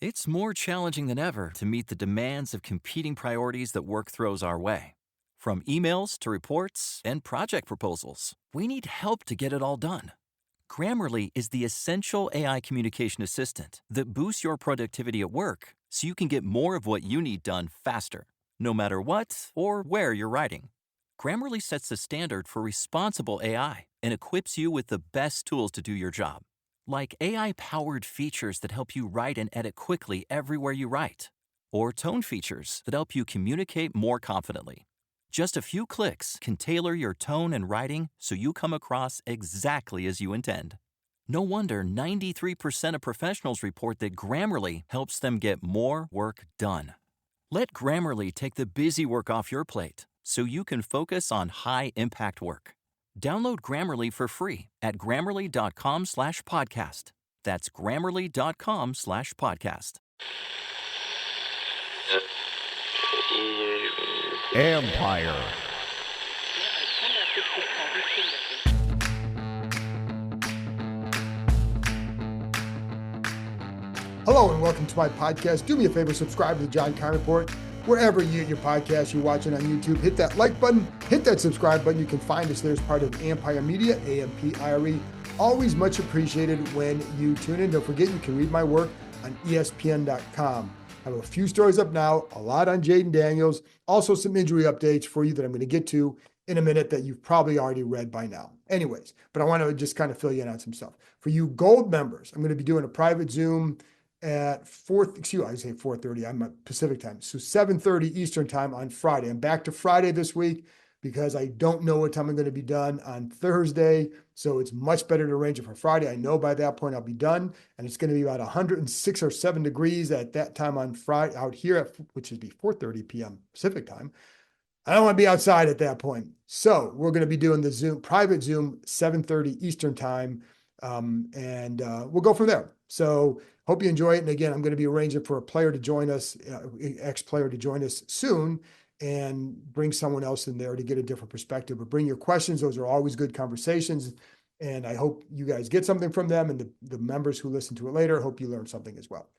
It's more challenging than ever to meet the demands of competing priorities that work throws our way. From emails to reports and project proposals, we need help to get it all done. Grammarly is the essential AI communication assistant that boosts your productivity at work so you can get more of what you need done faster, no matter what or where you're writing. Grammarly sets the standard for responsible AI and equips you with the best tools to do your job, like AI-powered features that help you write and edit quickly everywhere you write, or tone features that help you communicate more confidently. Just a few clicks can tailor your tone and writing so you come across exactly as you intend. No wonder 93% of professionals report that Grammarly helps them get more work done. Let Grammarly take the busy work off your plate so you can focus on high-impact work. Download Grammarly for free at grammarly.com/podcast. That's grammarly.com/podcast. Empire. Hello and welcome to my podcast. Do me a favor, subscribe to the John Keim Report. Wherever you get your podcast, you're watching on YouTube, hit that like button, hit that subscribe button. You can find us there as part of Empire Media, AMPIRE. Always much appreciated when you tune in. Don't forget, you can read my work on ESPN.com. I have a few stories up now, a lot on Jayden Daniels, also some injury updates for you that I'm going to get to in a minute that you've probably already read by now. Anyways, but I want to just kind of fill you in on some stuff. For you gold members, I'm going to be doing a private Zoom at 4:30. I'm at Pacific time. So 7:30 Eastern time on Friday. I'm back to Friday this week because I don't know what time I'm going to be done on Thursday. So it's much better to arrange it for Friday. I know by that point I'll be done, and it's going to be about 106 or 7 degrees at that time on Friday out here, which would be 4:30 p.m. Pacific time. I don't want to be outside at that point. So we're going to be doing the Zoom, private Zoom, 7:30 Eastern time. And we'll go from there. So hope you enjoy it. And again, I'm going to be arranging for a player to join us, ex-player to join us soon, and bring someone else in there to get a different perspective. But bring your questions. Those are always good conversations. And I hope you guys get something from them. And the members who listen to it later, hope you learn something as well.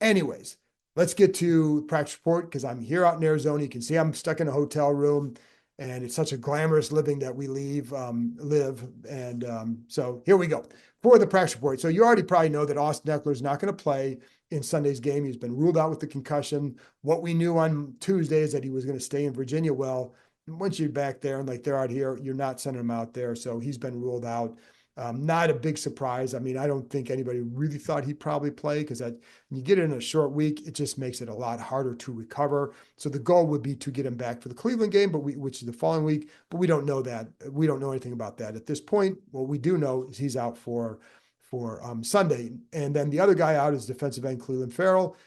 Anyways, let's get to practice report because I'm here out in Arizona. You can see I'm stuck in a hotel room. And it's such a glamorous living that we live. And so here we go for the practice report. So you already probably know that Austin Ekeler is not going to play in Sunday's game. He's been ruled out with the concussion. What we knew on Tuesday is that he was going to stay in Virginia. Well, once you're back there and like they're out here, you're not sending him out there. So he's been ruled out. Not a big surprise. I mean, I don't think anybody really thought he'd probably play because when you get it in a short week, it just makes it a lot harder to recover. So the goal would be to get him back for the Cleveland game, which is the following week. But we don't know that. We don't know anything about that at this point. What we do know is he's out for Sunday. And then the other guy out is defensive end Clelin Ferrell.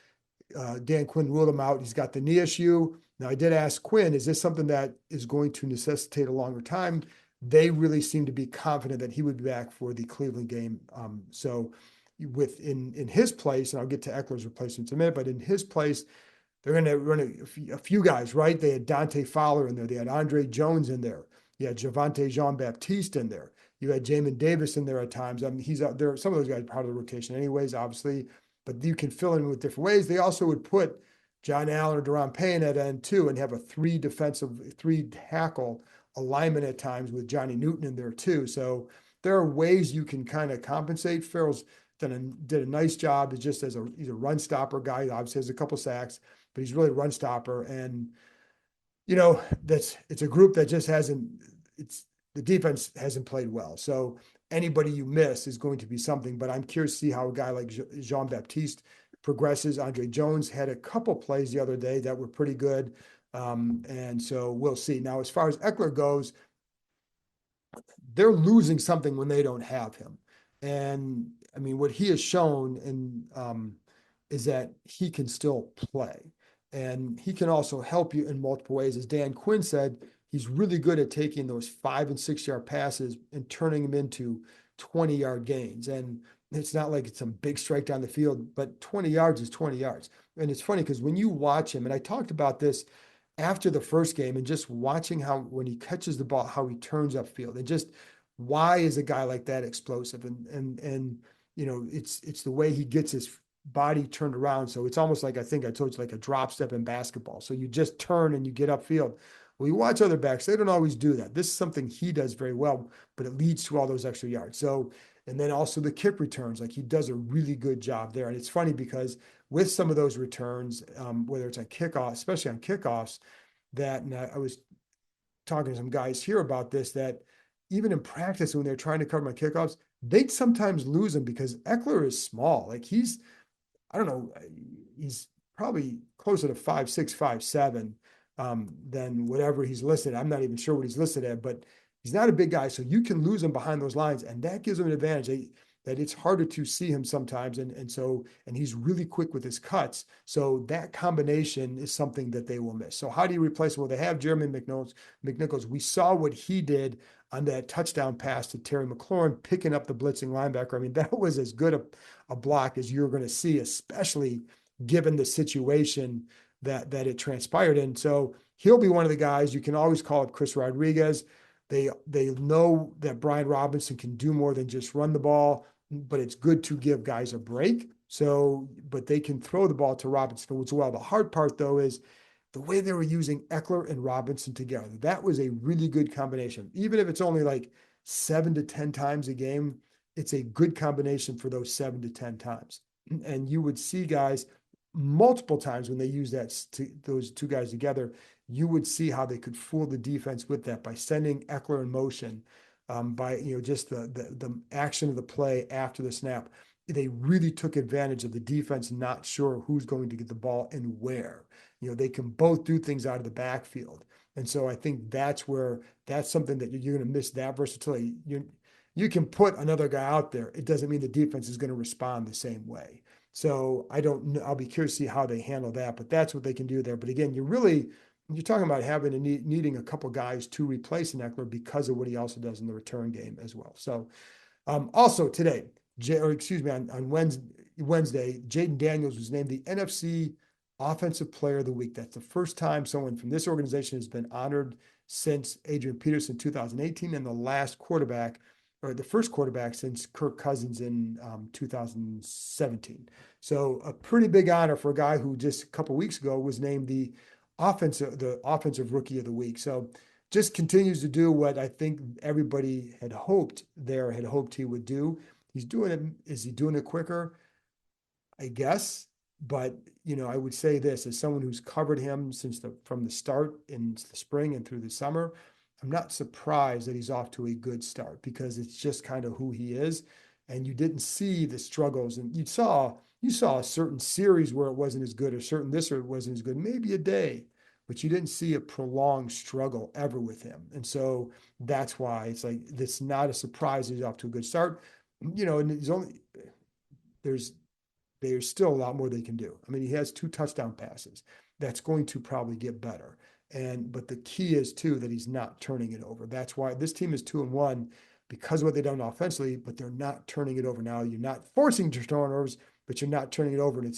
Dan Quinn ruled him out. He's got the knee issue. Now, I did ask Quinn, is this something that is going to necessitate a longer time? They really seem to be confident that he would be back for the Cleveland game. So in his place, and I'll get to Eckler's replacement in a minute, but in his place, they're going to run a few guys, right? They had Dante Fowler in there. They had Andre Jones in there. You had Javonte Jean-Baptiste in there. You had Jamin Davis in there at times. I mean, he's out there. Some of those guys are part of the rotation anyways, obviously, but you can fill in with different ways. They also would put John Allen or Deron Payne at end too and have a three tackle alignment at times with Johnny Newton in there too. So there are ways you can kind of compensate. Farrell's did a nice job. He's a run stopper guy. He obviously has a couple sacks, but he's really a run stopper. And it's a group that just the defense hasn't played well. So anybody you miss is going to be something. But I'm curious to see how a guy like Jean-Baptiste progresses. Andre Jones had a couple plays the other day that were pretty good. And so we'll see. Now, as far as Ekeler goes, they're losing something when they don't have him. And I mean, what he has shown is that he can still play. And he can also help you in multiple ways. As Dan Quinn said, he's really good at taking those 5 and 6 yard passes and turning them into 20-yard gains. And it's not like it's some big strike down the field, but 20 yards is 20 yards. And it's funny because when you watch him, and I talked about this after the first game and just watching how when he catches the ball, how he turns upfield and just why is a guy like that explosive? And it's the way he gets his body turned around. So it's almost like, I think I told you, like a drop step in basketball. So you just turn and you get upfield. Well, you watch other backs, they don't always do that. This is something he does very well, but it leads to all those extra yards. So, and then also the kick returns, like he does a really good job there. And it's funny because with some of those returns, whether it's on kickoff, especially on kickoffs, that, and I was talking to some guys here about this, that even in practice, when they're trying to cover my kickoffs, they'd sometimes lose them because Eckler is small. Like I don't know, he's probably closer to 5'6", 5'7", than whatever he's listed. I'm not even sure what he's listed at, but he's not a big guy. So you can lose him behind those lines, and that gives him an advantage. That it's harder to see him sometimes. And he's really quick with his cuts. So that combination is something that they will miss. So how do you replace him? Well, they have Jeremy McNichols. We saw what he did on that touchdown pass to Terry McLaurin, picking up the blitzing linebacker. I mean, that was as good a block as you're going to see, especially given the situation that it transpired in. So he'll be one of the guys. You can always call up Chris Rodriguez. They know that Brian Robinson can do more than just run the ball, but it's good to give guys a break. So, but they can throw the ball to Robinson as well. The hard part, though, is the way they were using Eckler and Robinson together. That was a really good combination. Even if it's only like 7 to 10 times a game, it's a good combination for those 7 to 10 times. And you would see guys multiple times when they use those two guys together, you would see how they could fool the defense with that by sending Eckler in motion, by just the action of the play after the snap. They really took advantage of the defense not sure who's going to get the ball and where. They can both do things out of the backfield. And so I think that's something that you're going to miss, that versatility. You can put another guy out there. It doesn't mean the defense is going to respond the same way. So I'll be curious to see how they handle that, but that's what they can do there. But again, you're talking about needing a couple guys to replace an Eckler because of what he also does in the return game as well. So also today, on Wednesday, Jayden Daniels was named the NFC Offensive Player of the Week. That's the first time someone from this organization has been honored since Adrian Peterson 2018, and the first quarterback since Kirk Cousins in 2017. So a pretty big honor for a guy who just a couple weeks ago was named the offensive rookie of the week. So just continues to do what I think everybody had hoped he would do. He's doing it. Is he doing it quicker? I guess. But, I would say this as someone who's covered him from the start in the spring and through the summer, I'm not surprised that he's off to a good start because it's just kind of who he is. And you didn't see the struggles, and you saw a certain series where it wasn't as good, or it wasn't as good, maybe a day, but you didn't see a prolonged struggle ever with him. And so that's why it's not a surprise he's off to a good start. And there's still a lot more they can do. I mean, he has 2 touchdown passes. That's going to probably get better. But the key is too that he's not turning it over. That's why this team is 2-1 because of what they've done offensively, but they're not turning it over. Now you're not forcing turnovers, but you're not turning it over. And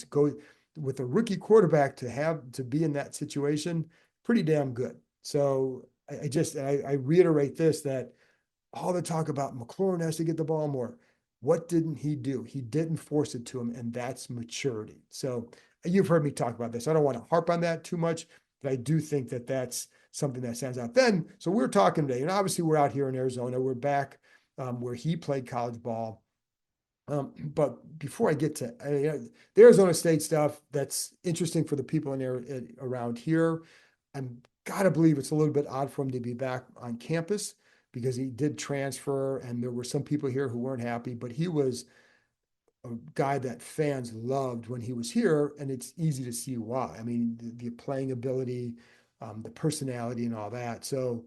with a rookie quarterback to be in that situation, pretty damn good. So I reiterate this, that all the talk about McLaurin has to get the ball more. What didn't he do? He didn't force it to him, and that's maturity. So you've heard me talk about this. I don't want to harp on that too much, but I do think that that's something that stands out. So we're talking today, and obviously we're out here in Arizona. We're back where he played college ball. But before I get to the Arizona State stuff, that's interesting for the people around here. I'm gotta believe it's a little bit odd for him to be back on campus, because he did transfer and there were some people here who weren't happy, but he was a guy that fans loved when he was here, and it's easy to see why. I mean, the playing ability, the personality and all that. So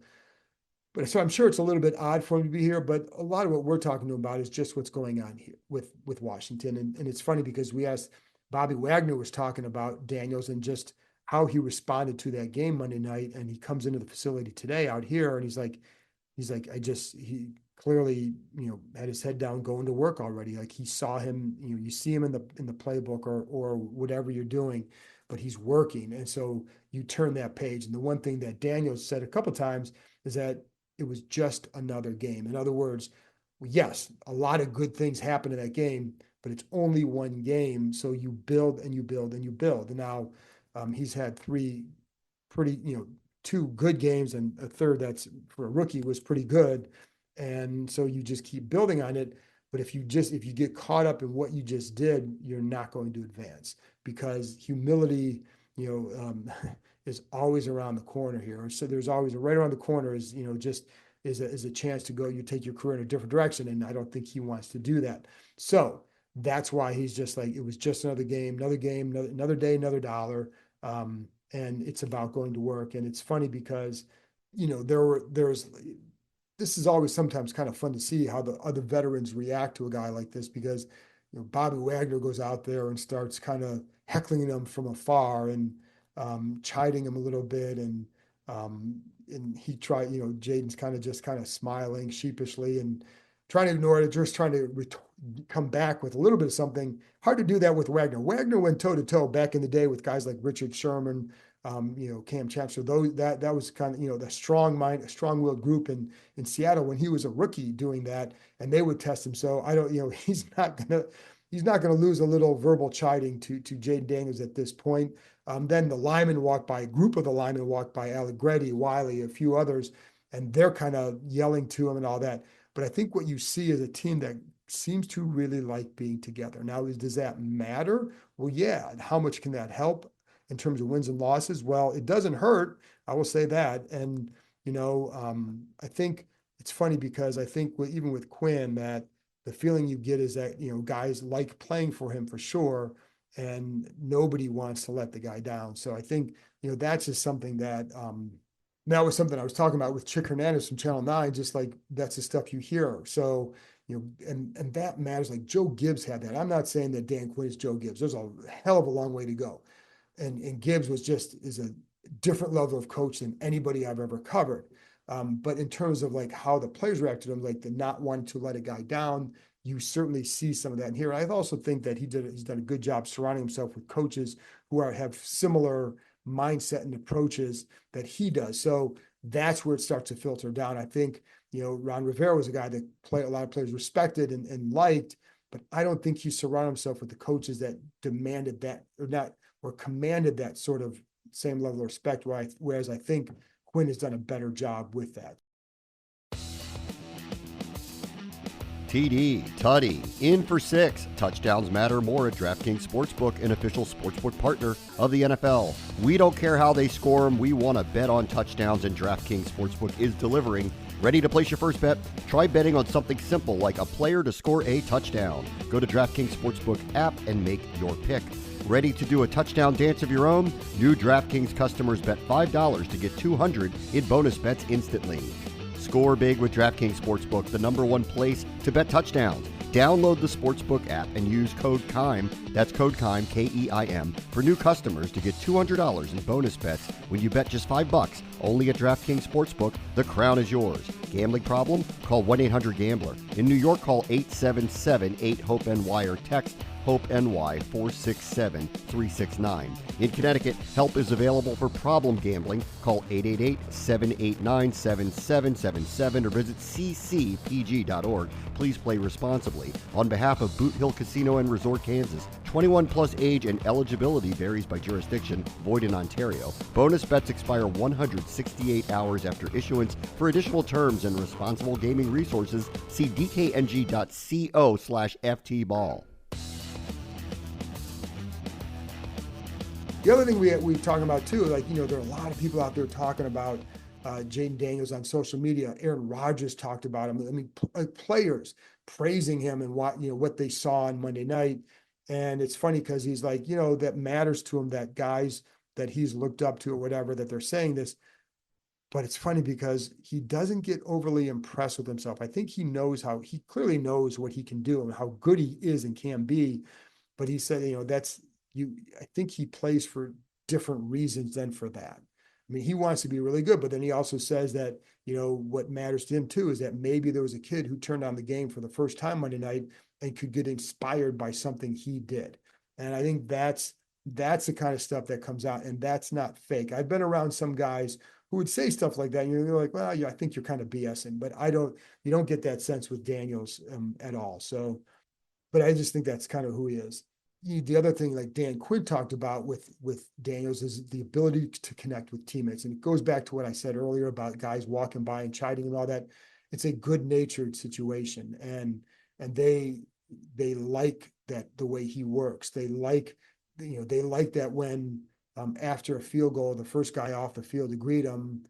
I'm sure it's a little bit odd for him to be here, but a lot of what we're talking about is just what's going on here with Washington. And it's funny because we asked, Bobby Wagner was talking about Daniels and just how he responded to that game Monday night. And he comes into the facility today out here and he's like, he clearly, had his head down going to work already. Like he saw him, you see him in the playbook or whatever you're doing, but he's working. And so you turn that page. And the one thing that Daniels said a couple of times is that it was just another game. In other words, yes, a lot of good things happened in that game, but it's only one game. So you build and you build and you build. And now he's had three pretty, two good games, and a third that's for a rookie was pretty good. And so you just keep building on it. But if you get caught up in what you just did, you're not going to advance, because humility, is always around the corner here. So there's always right around the corner is, just is a chance to go, you take your career in a different direction. And I don't think he wants to do that. So that's why he's just like, it was just another game, another day, another dollar. And it's about going to work. And it's funny because, there's this is always sometimes kind of fun to see how the other veterans react to a guy like this, because Bobby Wagner goes out there and starts kind of heckling him from afar and chiding him a little bit, and he tried, Jaden's kind of smiling sheepishly and trying to ignore it, just trying to come back with a little bit of something. Hard to do that with Wagner. Wagner went toe to toe back in the day with guys like Richard Sherman, Cam Chancellor. That was kind of, the strong-willed group in Seattle when he was a rookie doing that, and they would test him. So I don't, he's not gonna lose a little verbal chiding to Jaden Daniels at this point. Then a group of the linemen walked by Allegretti, Wiley, a few others, and they're kind of yelling to him and all that. But I think what you see is a team that seems to really like being together. Now, does that matter? Well, yeah. How much can that help in terms of wins and losses? Well, it doesn't hurt. I will say that. And, I think it's funny because I think even with Quinn, that the feeling you get is that, guys like playing for him for sure, and nobody wants to let the guy down. So I think, that's just something that, that was something I was talking about with Chick Hernandez from Channel 9, just like that's the stuff you hear. So, and that matters. Like Joe Gibbs had that. I'm not saying that Dan Quinn is Joe Gibbs. There's a hell of a long way to go. And Gibbs is a different level of coach than anybody I've ever covered. But in terms of like how the players reacted to him, like the not wanting to let a guy down, you certainly see some of that in here. I also think that he's done a good job surrounding himself with coaches who have similar mindset and approaches that he does. So that's where it starts to filter down. I think, Ron Rivera was a guy that a lot of players respected and liked, but I don't think he surrounded himself with the coaches that demanded that or commanded that sort of same level of respect, whereas I think Quinn has done a better job with that. TD, Tutty, in for 6. Touchdowns matter more at DraftKings Sportsbook, an official sportsbook partner of the NFL. We don't care how they score them. We want to bet on touchdowns, and DraftKings Sportsbook is delivering. Ready to place your first bet? Try betting on something simple like a player to score a touchdown. Go to DraftKings Sportsbook app and make your pick. Ready to do a touchdown dance of your own? New DraftKings customers bet $5 to get $200 in bonus bets instantly. Score big with DraftKings Sportsbook, the #1 place to bet touchdowns. Download the Sportsbook app and use code KEIM, that's code KEIM, K-E-I-M, for new customers to get $200 in bonus bets when you bet just $5, only at DraftKings Sportsbook. The crown is yours. Gambling problem? Call 1-800-GAMBLER. In New York, call 877-8-HOPE-NY or text HOPE-NY 467-369. In Connecticut, help is available for problem gambling. Call 888-789-7777 or visit ccpg.org. Please play responsibly. On behalf of Boot Hill Casino and Resort, Kansas, 21 plus age and eligibility varies by jurisdiction, void in Ontario. Bonus bets expire 168 hours after issuance. For additional terms and responsible gaming resources, see dkng.co/ftball. The other thing we're talking about too, like, there are a lot of people out there talking about Jaden Daniels on social media. Aaron Rodgers talked about him. I mean, players praising him and what they saw on Monday night. And it's funny because he's like, that matters to him, that guys that he's looked up to or whatever, that they're saying this. But it's funny because he doesn't get overly impressed with himself. I think he clearly knows what he can do and how good he is and can be. But he said, I think he plays for different reasons than for that. I mean, he wants to be really good, but then he also says that, what matters to him too is that maybe there was a kid who turned on the game for the first time Monday night and could get inspired by something he did. And I think that's the kind of stuff that comes out, and that's not fake. I've been around some guys who would say stuff like that, and you're like, well, yeah, I think you're kind of BSing, but you don't get that sense with Daniels at all. So but I just think that's kind of who he is. The other thing, like Dan Quinn talked about with Daniels, is the ability to connect with teammates. And it goes back to what I said earlier about guys walking by and chiding and all that. It's a good-natured situation. And they like that, the way he works. They like that when after a field goal, the first guy off the field to greet him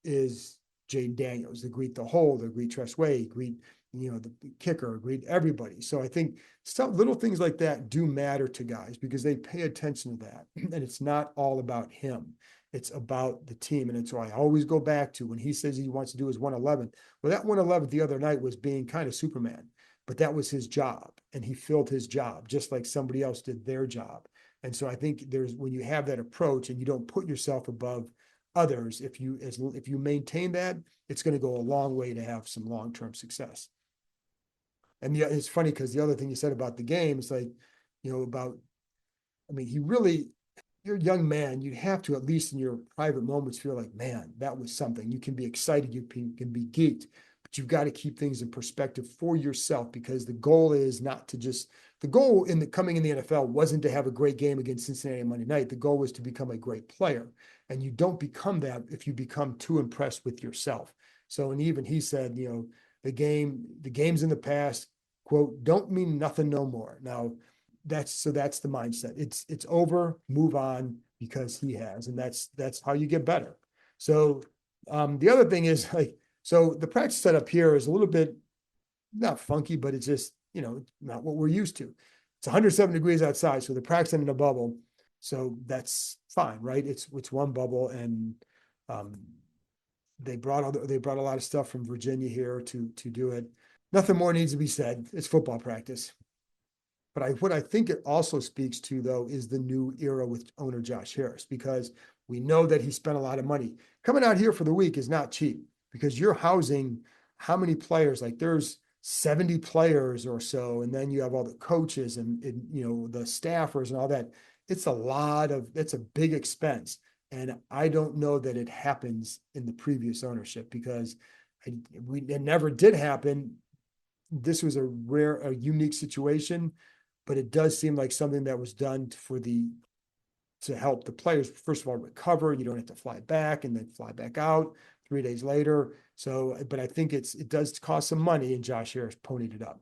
is Jayden Daniels, to greet the holder, greet Tress Way, greet the kicker, greet everybody. So I think some little things like that do matter to guys because they pay attention to that. And it's not all about him. It's about the team. And it's why I always go back to when he says he wants to do his 111. Well, that 111 the other night was being kind of Superman, but that was his job. And he filled his job just like somebody else did their job. And so I think when you have that approach and you don't put yourself above others, if you maintain that, it's going to go a long way to have some long-term success. And it's funny because the other thing you said about the game is like, you're a young man, you have to, at least in your private moments, feel like, man, that was something. You can be excited, you can be geeked, but you've got to keep things in perspective for yourself, because the goal is not to just, the goal in coming in the NFL wasn't to have a great game against Cincinnati on Monday night. The goal was to become a great player. And you don't become that if you become too impressed with yourself. So, and even he said, the games in the past, quote, don't mean nothing no more. Now that's the mindset. It's over, move on, because he has, and that's how you get better. So the other thing is so the practice setup here is a little bit not funky, but it's just, not what we're used to. It's 107 degrees outside. So the practice in a bubble. So that's fine, right? It's one bubble, and they brought a lot of stuff from Virginia here to do it. Nothing more needs to be said. It's football practice. But what I think it also speaks to, though, is the new era with owner Josh Harris, because we know that he spent a lot of money. Coming out here for the week is not cheap, because you're housing how many players? Like there's 70 players or so, and then you have all the coaches and the staffers and all that. It's a big expense. And I don't know that it happens in the previous ownership, because it never did happen. This was a unique situation, but it does seem like something that was done to help the players, first of all, recover. You don't have to fly back and then fly back out 3 days later. So, but I think it does cost some money, and Josh Harris ponied it up.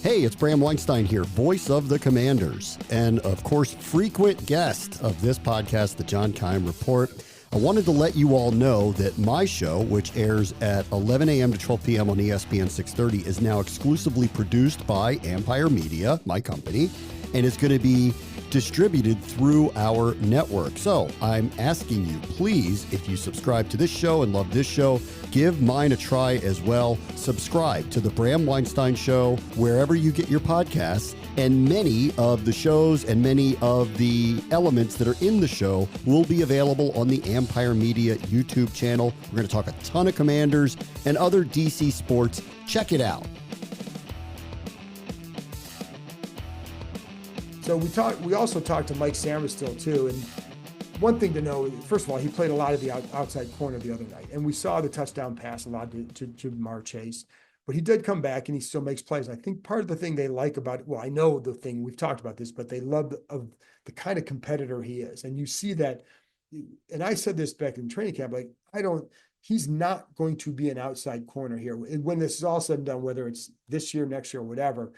Hey, it's Bram Weinstein here, voice of the Commanders, and of course, frequent guest of this podcast, The John Keim Report. I wanted to let you all know that my show, which airs at 11 a.m. to 12 p.m. on ESPN 630, is now exclusively produced by Empire Media, my company, and it's going to be distributed through our network. So I'm asking you, please, if you subscribe to this show and love this show, give mine a try as well. Subscribe to The Bram Weinstein Show wherever you get your podcasts. And many of the shows and many of the elements that are in the show will be available on the Empire Media YouTube channel. We're going to talk a ton of Commanders and other DC sports. Check it out. So we also talked to Mike Sainristil too. And one thing to know, first of all, he played a lot of the outside corner the other night. And we saw the touchdown pass a lot to Ja'Marr Chase. But he did come back and he still makes plays. I think part of the thing they like about it, well, I know the thing, we've talked about this, but they love the kind of competitor he is. And you see that, and I said this back in training camp, he's not going to be an outside corner here. When this is all said and done, whether it's this year, next year, or whatever,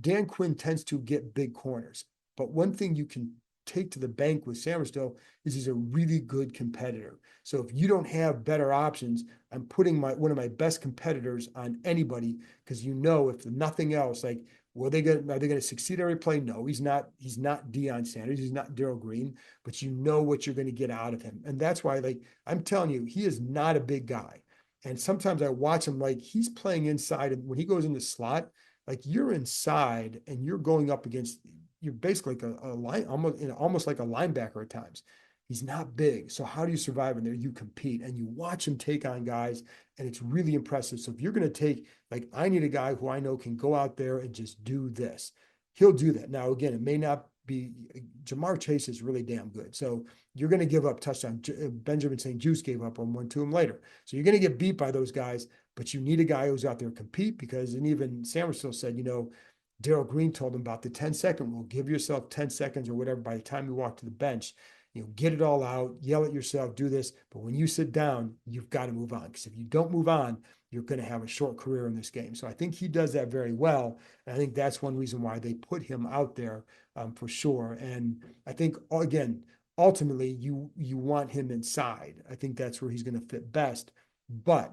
Dan Quinn tends to get big corners. But one thing you can take to the bank with Sainristil is he's a really good competitor. So if you don't have better options, I'm putting one of my best competitors on anybody, because if nothing else, are they going to succeed every play? No, he's not Deion Sanders, he's not Darrell Green, but you know what you're going to get out of him. And that's why, I'm telling you, he is not a big guy. And sometimes I watch him, he's playing inside, and when he goes in the slot, you're inside and you're going up against, you're basically like a line, almost like a linebacker at times. He's not big. So how do you survive in there? You compete and you watch him take on guys, and it's really impressive. So if you're going to take, I need a guy who I know can go out there and just do this, he'll do that. Now, again, it may not be, Ja'Marr Chase is really damn good. So you're going to give up touchdown. Benjamin St. Juste gave up on one to him later. So you're going to get beat by those guys, but you need a guy who's out there to compete because, and even Samerstill said, Darrell Green told him about the 10-second rule. Give yourself 10 seconds or whatever by the time you walk to the bench. Get it all out, yell at yourself, do this. But when you sit down, you've got to move on. Because if you don't move on, you're going to have a short career in this game. So I think he does that very well. And I think that's one reason why they put him out there for sure. And I think, again, ultimately, you want him inside. I think that's where he's going to fit best. But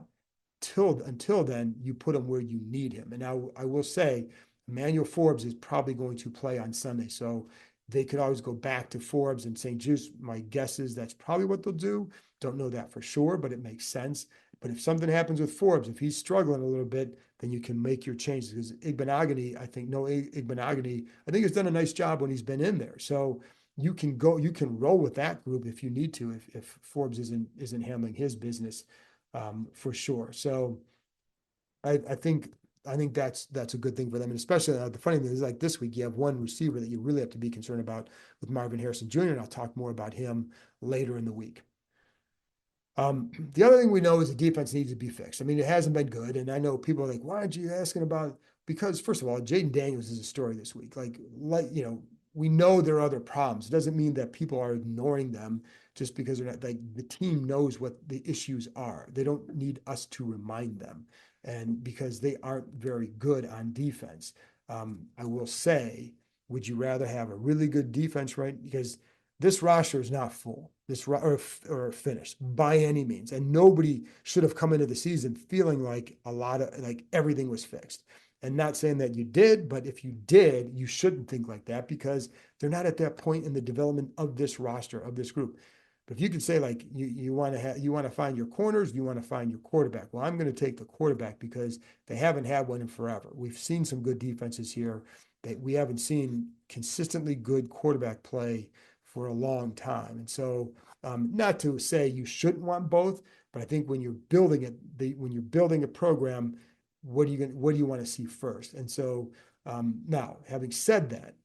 until then, you put him where you need him. And now I will say, Emmanuel Forbes is probably going to play on Sunday. So they could always go back to Forbes and St. Juste. My guess is that's probably what they'll do. Don't know that for sure, but it makes sense. But if something happens with Forbes, if he's struggling a little bit, then you can make your changes. Because Igbenogany, I think has done a nice job when he's been in there. So you can roll with that group if you need to, if Forbes isn't handling his business for sure. So I think that's a good thing for them. And especially the funny thing is, like this week, you have one receiver that you really have to be concerned about with Marvin Harrison Jr. And I'll talk more about him later in the week. The other thing we know is the defense needs to be fixed. I mean, it hasn't been good. And I know people are like, why aren't you asking about, because first of all, Jayden Daniels is a story this week. We know there are other problems. It doesn't mean that people are ignoring them just because they're not, like, the team knows what the issues are. They don't need us to remind them. And because they aren't very good on defense. I will say, would you rather have a really good defense, right? Because this roster is not full, or finished by any means. And nobody should have come into the season feeling like everything was fixed. And not saying that you did, but if you did, you shouldn't think like that because they're not at that point in the development of this roster, of this group. But if you could say, like, you want to find your corners, you want to find your quarterback. Well, I'm going to take the quarterback because they haven't had one in forever. We've seen some good defenses here that we haven't seen consistently good quarterback play for a long time. And so, not to say you shouldn't want both, but I think when you're building a program, what do you want to see first? And so, now, having said that,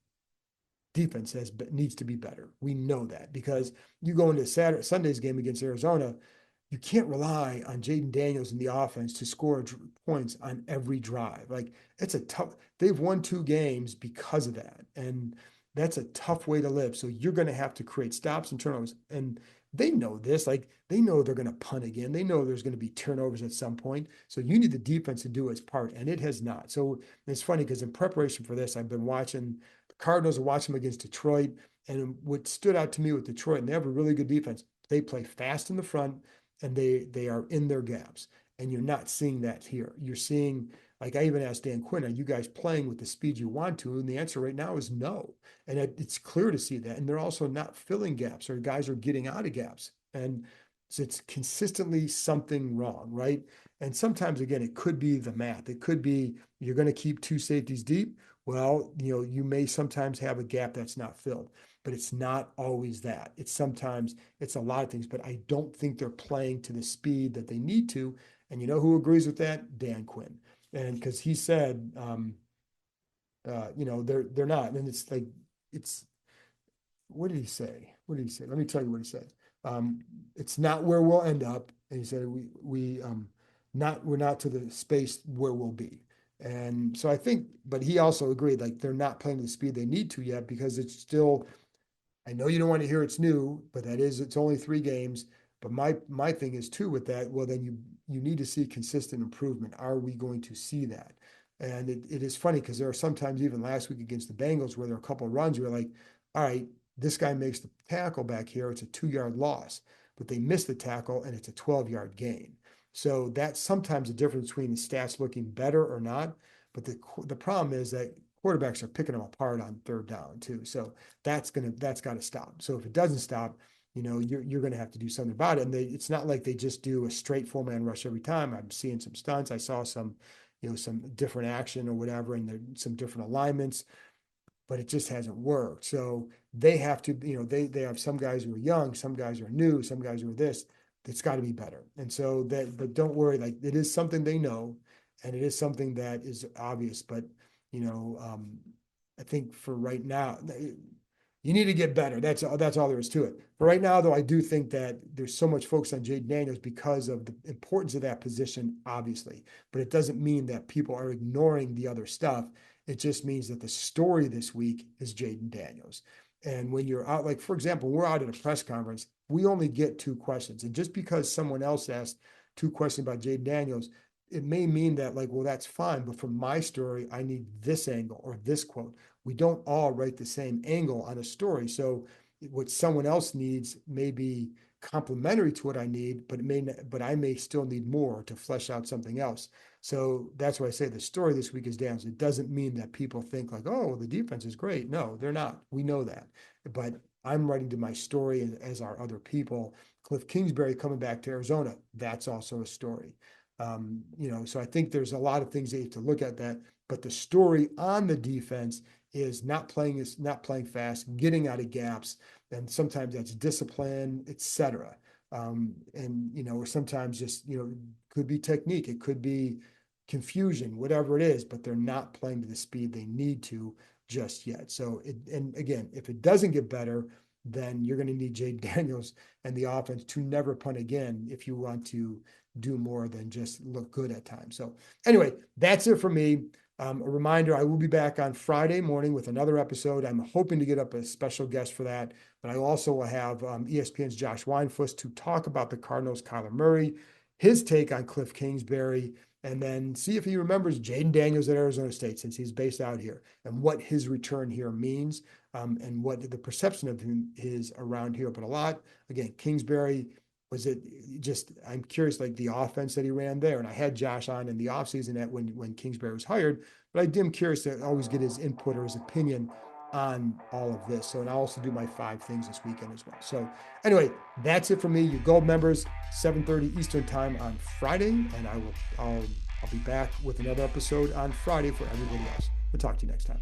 defense needs to be better. We know that because you go into Sunday's game against Arizona, you can't rely on Jayden Daniels in the offense to score points on every drive. Like, they've won 2 games because of that. And that's a tough way to live. So you're going to have to create stops and turnovers. And they know this, like they know they're going to punt again. They know there's going to be turnovers at some point. So you need the defense to do its part, and it has not. So it's funny because in preparation for this, I've been watching the Cardinals and watching them against Detroit. And what stood out to me with Detroit, and they have a really good defense. They play fast in the front, and they are in their gaps. And you're not seeing that here. You're seeing, like I even asked Dan Quinn, are you guys playing with the speed you want to? And the answer right now is no. And it's clear to see that. And they're also not filling gaps, or guys are getting out of gaps. And so it's consistently something wrong, right? And sometimes, again, it could be the math. It could be you're going to keep 2 safeties deep. Well, you may sometimes have a gap that's not filled, but it's not always that. It's a lot of things, but I don't think they're playing to the speed that they need to. And you know who agrees with that? Dan Quinn. And because he said, they're not. And it's like, what did he say? Let me tell you what he said. It's not where we'll end up. And he said, we're not to the space where we'll be. And so I think, but he also agreed, like they're not playing to the speed they need to yet because it's still, I know you don't want to hear it's new, but it's only 3 games. But my thing is too with that, well, then you need to see consistent improvement. Are we going to see that? And it is funny because there are sometimes, even last week against the Bengals, where there are a couple of runs where you're like, all right, this guy makes the tackle back here, it's a 2-yard loss, but they miss the tackle and it's a 12-yard gain. So that's sometimes the difference between the stats looking better or not. But the problem is that quarterbacks are picking them apart on 3rd down too. So that's got to stop. So if it doesn't stop, you're going to have to do something about it. And it's not like they just do a straight 4-man rush every time. I'm seeing some stunts. I saw some different action or whatever, and some different alignments, but it just hasn't worked. So they have to, they have some guys who are young, some guys are new, some guys who are this. It's got to be better. And so but don't worry, like it is something they know, and it is something that is obvious. But I think for right now, You need to get better. That's all there is to it. But right now, though, I do think that there's so much focus on Jayden Daniels because of the importance of that position, obviously. But it doesn't mean that people are ignoring the other stuff. It just means that the story this week is Jayden Daniels. And when you're out, like, for example, we're out at a press conference, we only get 2 questions. And just because someone else asked 2 questions about Jayden Daniels, it may mean that, like, well, that's fine. But for my story, I need this angle or this quote. We don't all write the same angle on a story. So what someone else needs may be complementary to what I need, but I may still need more to flesh out something else. So that's why I say the story this week is Daniels. It doesn't mean that people think like, oh, the defense is great. No, they're not. We know that. But I'm writing to my story as are other people. Cliff Kingsbury coming back to Arizona, that's also a story. So I think there's a lot of things that you have to look at that. But the story on the defense is not playing fast, getting out of gaps, and sometimes that's discipline, etc. Or sometimes just could be technique, it could be confusion, whatever it is, but they're not playing to the speed they need to just yet. So and again, if it doesn't get better, then you're going to need Jayden Daniels and the offense to never punt again if you want to do more than just look good at times. So anyway, that's it for me. A reminder, I will be back on Friday morning with another episode. I'm hoping to get up a special guest for that, but I also will have ESPN's Josh Weinfuss to talk about the Cardinals' Kyler Murray, his take on Cliff Kingsbury, and then see if he remembers Jayden Daniels at Arizona State since he's based out here and what his return here means and what the perception of him is around here. But a lot, again, Kingsbury, I'm curious, like the offense that he ran there. And I had Josh on in the offseason when Kingsbury was hired, but I am curious to always get his input or his opinion on all of this. So, and I'll also do my 5 things this weekend as well. So anyway, that's it for me. You Gold members, 7:30 Eastern time on Friday. And I'll be back with another episode on Friday for everybody else. We'll talk to you next time.